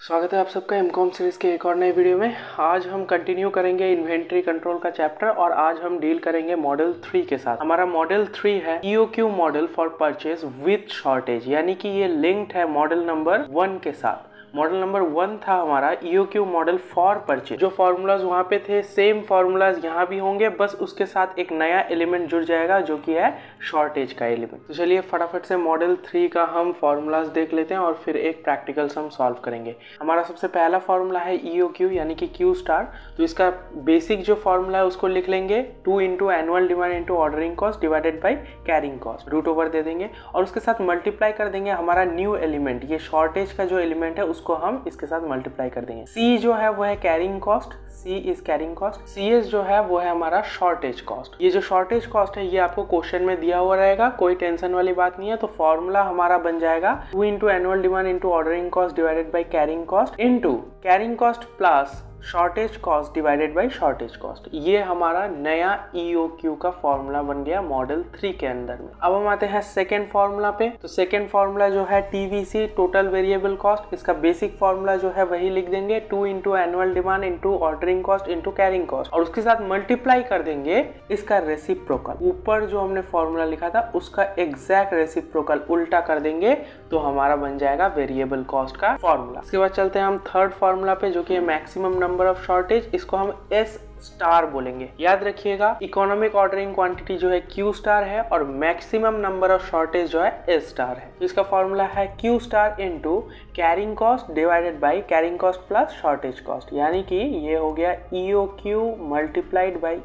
स्वागत है आप सबका एमकॉम सीरीज के एक और नए वीडियो में। आज हम कंटिन्यू करेंगे इन्वेंट्री कंट्रोल का चैप्टर और आज हम डील करेंगे मॉडल 3 के साथ। हमारा मॉडल 3 है EOQ model for purchase with shortage, यानी कि ये लिंक्ड है मॉडल नंबर 1 के साथ। मॉडल नंबर 1 था हमारा EOQ मॉडल फॉर परचेज। जो फॉर्मूलाज वहाँ पे थे सेम फॉर्मूलाज यहाँ भी होंगे, बस उसके साथ एक नया एलिमेंट जुड़ जाएगा जो कि है शॉर्टेज का एलिमेंट। तो चलिए फटाफट से मॉडल 3 का हम फॉर्मूलाज देख लेते हैं और फिर एक प्रैक्टिकल सम सॉल्व करेंगे। हमारा सबसे पहला फॉर्मूला है EOQ यानी कि Q स्टार। तो इसका बेसिक जो फॉर्मूला है उसको लिख लेंगे 2 into annual demand into ordering cost divided by carrying cost, root over दे देंगे और उसके साथ मल्टीप्लाई कर देंगे हमारा न्यू एलिमेंट, ये शॉर्टेज का जो एलिमेंट है उसको हम इसके साथ मल्टीप्लाई कर देंगे। C जो है वो है carrying cost, C is carrying cost. CS जो है वो है हमारा शॉर्टेज कॉस्ट। ये जो शॉर्टेज कॉस्ट है ये आपको क्वेश्चन में दिया हुआ रहेगा, कोई टेंशन वाली बात नहीं है। तो फॉर्मूला हमारा बन जाएगा 2 into annual demand into ordering cost divided by carrying cost into carrying cost plus shortage cost divided by shortage cost. ये हमारा नया EOQ का फॉर्मूला बन गया मॉडल 3 के अंदर में। अब हम आते हैं सेकेंड फॉर्मूला पे। तो सेकेंड फॉर्मूला जो है TVC टोटल वेरिएबल कॉस्ट, इसका बेसिक फॉर्मूला जो है वही लिख देंगे 2 into annual demand into ordering cost into carrying cost और उसके साथ मल्टीप्लाई कर देंगे इसका रेसिप्रोकल। ऊपर जो हमने फॉर्मूला लिखा था उसका एग्जैक्ट रेसिप्रोकल उल्टा कर देंगे तो हमारा बन जाएगा वेरिएबल कॉस्ट का फॉर्मूला। इसके बाद चलते हैं हम थर्ड फॉर्मूला पे जो कि मैक्सिमम नंबर ऑफ शॉर्टेज, इसको हम S स्टार बोलेंगे। याद रखिएगा इकोनॉमिक ऑर्डरिंग क्वांटिटी जो है Q स्टार है और मैक्सिमम नंबर ऑफ शॉर्टेज जो है S स्टार है। तो इसका फॉर्मूला है Q star into carrying cost divided by carrying cost plus shortage cost, यानी कि ये हो गया EOQ multiplied by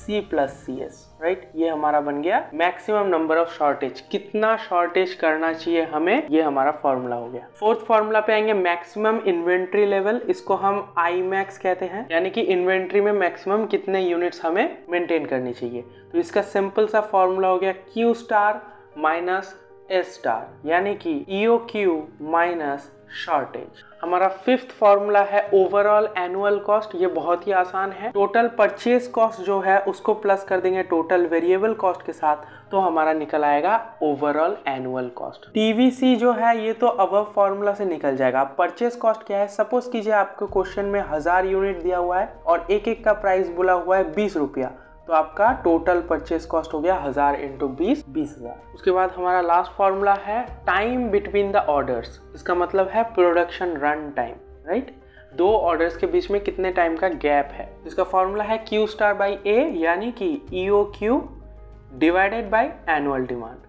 C plus CS, right. ये हमारा बन गया मैक्सिमम नंबर ऑफ शॉर्टेज, कितना शॉर्टेज करना चाहिए हमें, ये हमारा फॉर्मूला हो गया। फोर्थ फॉर्मूला पे आएंगे मैक्सिमम इन्वेंट्री लेवल, इसको हम IMAX कहते हैं, यानी कि इन्वेंट्री में मैक्सिमम कितने यूनिट्स हमें मेंटेन करनी चाहिए। तो इसका सिंपल सा फॉर्मूला हो गया Q star minus S star, यानी कि EOQ माइनस शॉर्टेज। हमारा फिफ्थ फॉर्मूला है ओवरऑल एनुअल कॉस्ट। ये बहुत ही आसान है, टोटल परचेज कॉस्ट जो है उसको प्लस कर देंगे टोटल वेरिएबल कॉस्ट के साथ तो हमारा निकल आएगा ओवरऑल एनुअल कॉस्ट। TVC जो है ये तो अबव फॉर्मूला से निकल जाएगा। परचेज कॉस्ट क्या है, सपोज कीजिए आपको क्वेश्चन में 1000 यूनिट दिया हुआ है और एक एक का प्राइस बोला हुआ है 20 रुपया, तो आपका टोटल परचेज कॉस्ट हो गया 1000 इंटू 20,000। उसके बाद हमारा लास्ट फॉर्मूला है टाइम बिटवीन द ऑर्डर्स, इसका मतलब है प्रोडक्शन रन टाइम, राइट। दो ऑर्डर्स के बीच में कितने टाइम का गैप है। इसका फॉर्मूला है Q स्टार बाई A, यानी कि EOQ divided by annual demand.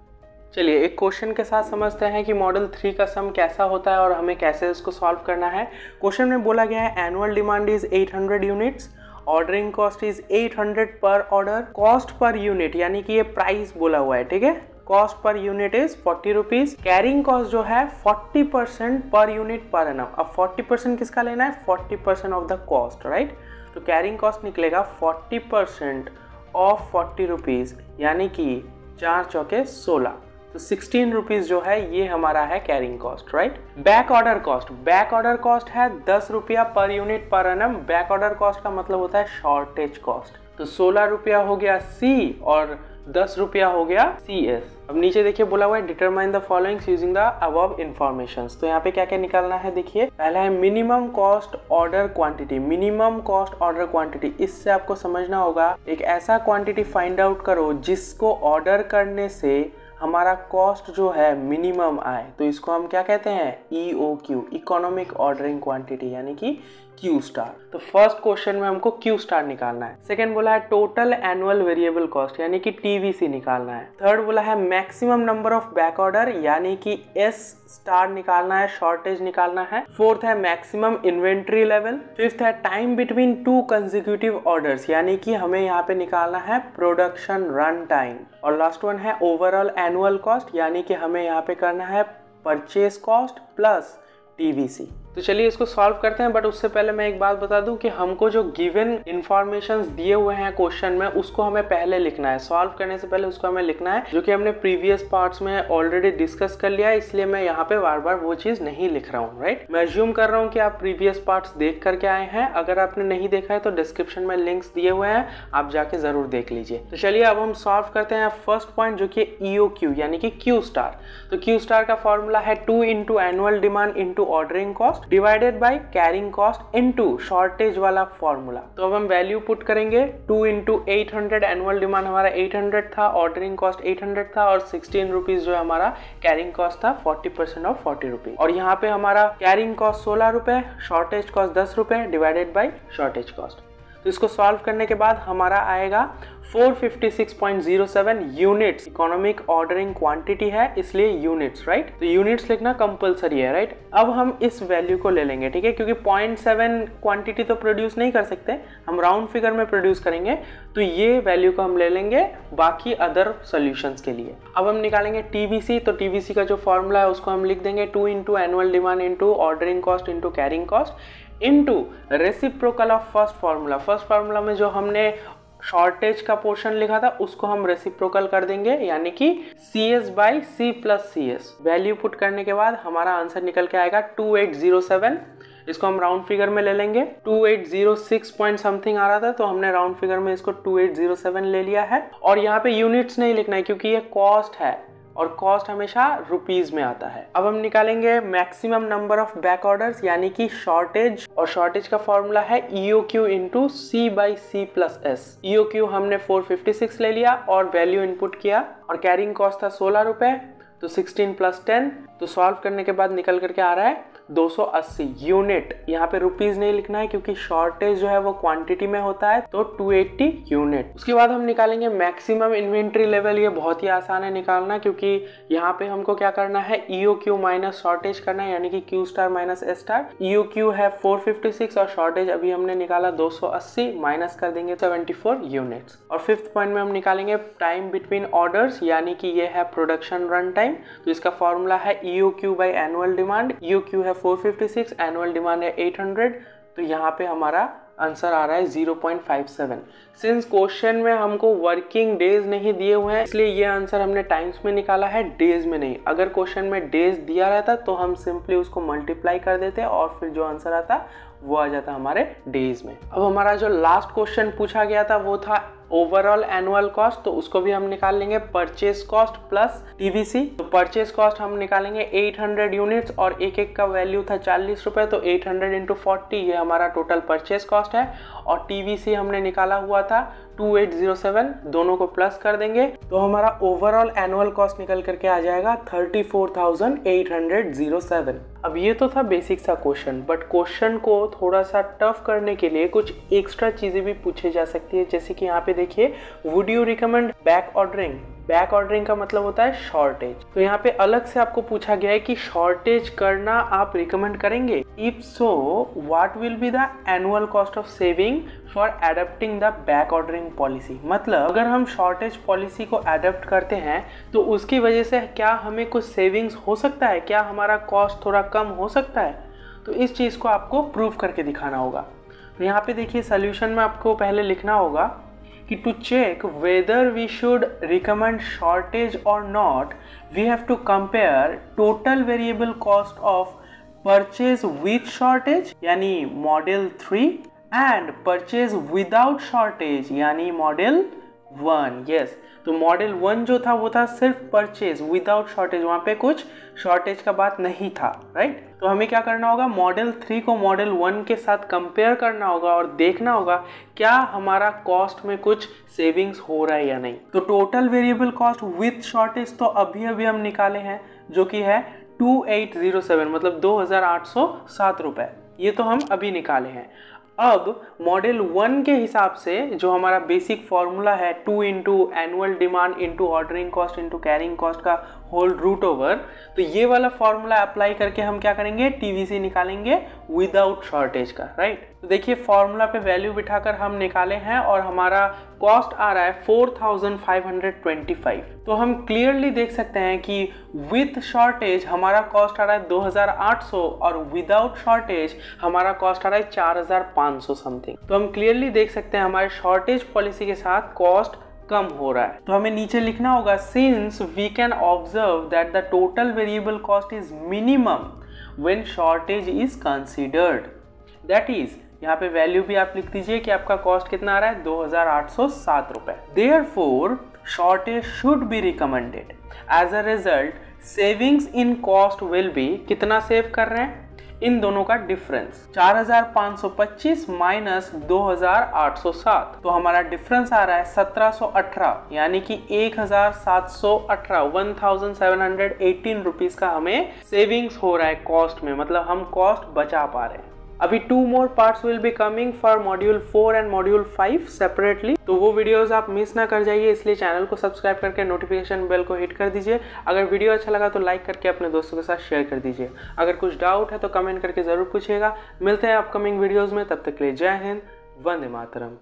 चलिए एक क्वेश्चन के साथ समझते हैं कि मॉडल 3 का सम कैसा होता है और हमें कैसे इसको सॉल्व करना है। क्वेश्चन में बोला गया है annual demand is 800 units, ordering cost is 800 पर ऑर्डर, कॉस्ट पर यूनिट यानी कि ये प्राइस बोला हुआ है, ठीक है, cost per unit is 40 rupees, carrying cost जो है 40% पर यूनिट पर एनम। अब 40% किसका लेना है, 40% ऑफ द कॉस्ट, राइट। तो कैरिंग कॉस्ट निकलेगा 40% ऑफ 40 रुपीज, यानी कि 4 चौके 16, तो 16 रुपीज जो है ये हमारा है carrying cost, right. Back order cost है 10 रुपया per unit per annum. Back order cost का मतलब होता है शॉर्टेज कॉस्ट। तो 16 रुपया हो गया C और 10 रुपया हो गया CS। अब नीचे देखिए बोला हुआ है determine the followings using the above informations. तो यहाँ पे क्या क्या निकालना है, देखिए पहला है minimum cost order quantity. Minimum cost order quantity, इससे आपको समझना होगा एक ऐसा क्वांटिटी फाइंड आउट करो जिसको ऑर्डर करने से हमारा कॉस्ट जो है मिनिमम आए, तो इसको हम क्या कहते हैं, EOQ इकोनॉमिक ऑर्डरिंग क्वांटिटी, यानी कि Q स्टार। तो फर्स्ट क्वेश्चन में हमको Q स्टार निकालना है। सेकंड बोला है टोटल एनुअल वेरिएबल कॉस्ट, यानी कि TVC निकालना है। थर्ड बोला है maximum number of back order, यानी कि S स्टार निकालना है, शॉर्टेज निकालना है। फोर्थ है मैक्सिमम इन्वेंट्री लेवल। फिफ्थ है टाइम बिटवीन 2 कंसेक्यूटिव ऑर्डर्स, यानी कि हमें यहाँ पे निकालना है प्रोडक्शन रन टाइम। और लास्ट वन है ओवरऑल एनुअल कॉस्ट, यानी कि हमें यहाँ पे करना है परचेज कॉस्ट प्लस TVC। तो चलिए इसको सॉल्व करते हैं, बट उससे पहले मैं एक बात बता दूं कि हमको जो गिवन इंफॉर्मेशंस दिए हुए हैं क्वेश्चन में उसको हमें पहले लिखना है। सॉल्व करने से पहले उसको हमें लिखना है, जो कि हमने प्रीवियस पार्ट्स में ऑलरेडी डिस्कस कर लिया है, इसलिए मैं यहाँ पे बार बार वो चीज नहीं लिख रहा हूँ। राइट, मैं अज्यूम कर रहा हूँ कि आप प्रीवियस पार्ट्स देख करके आए हैं। अगर आपने नहीं देखा है तो डिस्क्रिप्शन में लिंक्स दिए हुए हैं, आप जाके जरूर देख लीजिए। तो चलिए अब हम सॉल्व करते हैं फर्स्ट पॉइंट, जो कि EOQ यानी कि Q स्टार। तो Q स्टार का फॉर्मूला है 2 into annual demand into ordering cost divided by carrying cost into shortage वाला फॉर्मूला। तो अब हम वैल्यू पुट करेंगे। 2 इंटू 800, एनुअल डिमांड हमारा 800 था, ऑर्डरिंग कॉस्ट 800 था, और 16 रुपीज जो हमारा कैरिंग कॉस्ट था, 40% ऑफ 40 रुपीज। और यहाँ पे हमारा कैरिंग कॉस्ट 16 रुपए, शॉर्टेज कॉस्ट 10 रुपए डिवाइडेड बाई शॉर्टेज कॉस्ट। तो इसको सॉल्व करने के बाद हमारा आएगा 456.07 यूनिट्स। इकोनॉमिक ऑर्डरिंग क्वांटिटी है इसलिए यूनिट्स, राइट। तो यूनिट्स लिखना कंपलसरी है, राइट। अब हम इस वैल्यू को ले लेंगे, ठीक है, क्योंकि 0.7 क्वांटिटी तो प्रोड्यूस नहीं कर सकते, हम राउंड फिगर में प्रोड्यूस करेंगे। तो ये वैल्यू को हम ले लेंगे बाकी अदर सॉल्यूशंस के लिए। अब हम निकालेंगे TVC। तो TVC का जो फॉर्मूला है उसको हम लिख देंगे 2 into annual demand into ordering cost into carrying cost into reciprocal of first formula. First formula में जो हमने शॉर्टेज का पोर्शन लिखा था उसको हम रेसिप्रोकल कर देंगे, यानी कि CS by C plus CS। Value put करने के बाद हमारा आंसर निकल के आएगा 2807। इसको हम राउंड फिगर में ले लेंगे। 2806 पॉइंट समथिंग आ रहा था, तो हमने राउंड फिगर में इसको 2807 ले लिया है। और यहाँ पे यूनिट्स नहीं लिखना है क्योंकि ये कॉस्ट है और कॉस्ट हमेशा रुपीज में आता है। अब हम निकालेंगे maximum number of back orders यानी कि शॉर्टेज, और शॉर्टेज का फॉर्मूला है EOQ into C by C plus S। EOQ हमने 456 ले लिया और वैल्यू इनपुट किया, और कैरिंग कॉस्ट था 16 रुपए, तो 16 प्लस 10। तो सॉल्व करने के बाद निकल करके आ रहा है 280 यूनिट। यहाँ पे रुपीज नहीं लिखना है क्योंकि शॉर्टेज जो है वो क्वांटिटी में होता है, तो 280 यूनिट। उसके बाद हम निकालेंगे मैक्सिमम इन्वेंट्री लेवल। ये बहुत ही आसान है निकालना, क्योंकि यहाँ पे हमको क्या करना है, EOQ माइनस शॉर्टेज करना है, यानी कि Q star minus S star. EOQ है 456 और शॉर्टेज अभी हमने निकाला 280, माइनस कर देंगे 74 यूनिट्स। और फिफ्थ पॉइंट में हम निकालेंगे टाइम बिटवीन ऑर्डर्स, यानी कि ये है प्रोडक्शन रन टाइम। तो इसका फॉर्मूला है EOQ by annual demand. EOQ है 456, एनुअल डिमांड है 800, तो यहाँ पे हमारा आंसर आ रहा है 0.57। सिंस क्वेश्चन में हमको वर्किंग डेज नहीं दिए हुए हैं, इसलिए ये आंसर हमने टाइम्स में निकाला है, डेज में नहीं। अगर क्वेश्चन में डेज दिया रहता तो हम सिंपली उसको मल्टीप्लाई कर देते और फिर जो आंसर आता वो आ जाता हमारे डेज में। अब हमारा जो लास्ट क्वेश्चन पूछा गया था वो था ओवरऑल एनुअल कॉस्ट, तो उसको भी हम निकाल लेंगे परचेज कॉस्ट प्लस TVC। तो परचेज कॉस्ट हम निकालेंगे 800 यूनिट्स और एक एक का वैल्यू था 40 रुपए, तो 800 इंटू 40 ये हमारा टोटल परचेज कॉस्ट है। और TVC हमने निकाला हुआ था 2807, दोनों को प्लस कर देंगे तो हमारा ओवरऑल एनुअल कॉस्ट निकल करके आ जाएगा 34,807। अब ये तो था बेसिक सा क्वेश्चन, बट क्वेश्चन को थोड़ा सा टफ करने के लिए कुछ एक्स्ट्रा चीजें भी पूछी जा सकती है, जैसे कि यहाँ पे देखिए, would you recommend back ordering. Back ordering का मतलब होता है शॉर्टेज। तो यहाँ पे अलग से आपको पूछा गया है कि शॉर्टेज करना आप रिकमेंड करेंगे। If so what will be the annual cost of saving for adopting the back ordering policy. मतलब अगर हम शॉर्टेज पॉलिसी को एडप्ट करते हैं तो उसकी वजह से क्या हमें कुछ सेविंग्स हो सकता है, क्या हमारा कॉस्ट थोड़ा कम हो सकता है। तो इस चीज़ को आपको प्रूव करके दिखाना होगा। तो यहाँ पे देखिए सोल्यूशन में आपको पहले लिखना होगा कि to check whether we should recommend shortage or not, we have to compare total variable cost of purchase with shortage यानी model 3 and purchase without shortage यानी मॉडल 1। यस, तो मॉडल 1 जो था वो था सिर्फ परचेज विदाउट शॉर्टेज, वहाँ पे कुछ शॉर्टेज का बात नहीं था, राइट। तो हमें क्या करना होगा, मॉडल 3 को मॉडल 1 के साथ कंपेयर करना होगा और देखना होगा क्या हमारा कॉस्ट में कुछ सेविंग्स हो रहा है या नहीं। तो total variable cost with shortage तो अभी हम निकाले हैं, जो कि है 2807, मतलब 2807 रुपए। ये तो हम अभी निकाले हैं। अब मॉडल 1 के हिसाब से जो हमारा बेसिक फॉर्मूला है 2 into annual demand into ordering cost into carrying cost का होल रूट ओवर, तो ये वाला फॉर्मूला अप्लाई करके हम क्या करेंगे, टीवीसी निकालेंगे विदाउट शॉर्टेज का, राइट। तो देखिए फॉर्मूला पे वैल्यू बिठाकर हम निकाले हैं और हमारा कॉस्ट आ रहा है 4525। तो हम क्लियरली देख सकते हैं कि विथ शॉर्टेज हमारा कॉस्ट आ रहा है 2800 और विदाउट शॉर्टेज हमारा कॉस्ट आ रहा है 4500 समथिंग। तो हम क्लियरली देख सकते हैं हमारे शॉर्टेज पॉलिसी के साथ कॉस्ट कम हो रहा है। तो हमें नीचे लिखना होगा since we can observe that the total variable cost is minimum when shortage is considered, that is, यहाँ पे वैल्यू भी आप लिख दीजिए कि आपका कॉस्ट कितना आ रहा है 2807 रुपए। Therefore shortage should be recommended. As a result savings in cost will be, कितना सेव कर रहे हैं, इन दोनों का डिफरेंस 4525 माइनस 2807, तो हमारा डिफरेंस आ रहा है 1718, यानी कि 1718 रुपीज का हमें सेविंग्स हो रहा है कॉस्ट में, मतलब हम कॉस्ट बचा पा रहे हैं। अभी 2 more parts will be coming for module 4 and module 5 separately, तो वो वीडियोस आप मिस ना कर जाइए, इसलिए चैनल को सब्सक्राइब करके नोटिफिकेशन बेल को हिट कर दीजिए। अगर वीडियो अच्छा लगा तो लाइक करके अपने दोस्तों के साथ शेयर कर दीजिए। अगर कुछ डाउट है तो कमेंट करके ज़रूर पूछिएगा। मिलते हैं अपकमिंग वीडियोज़ में, तब तक के लिए जय हिंद, वंदे मातरम।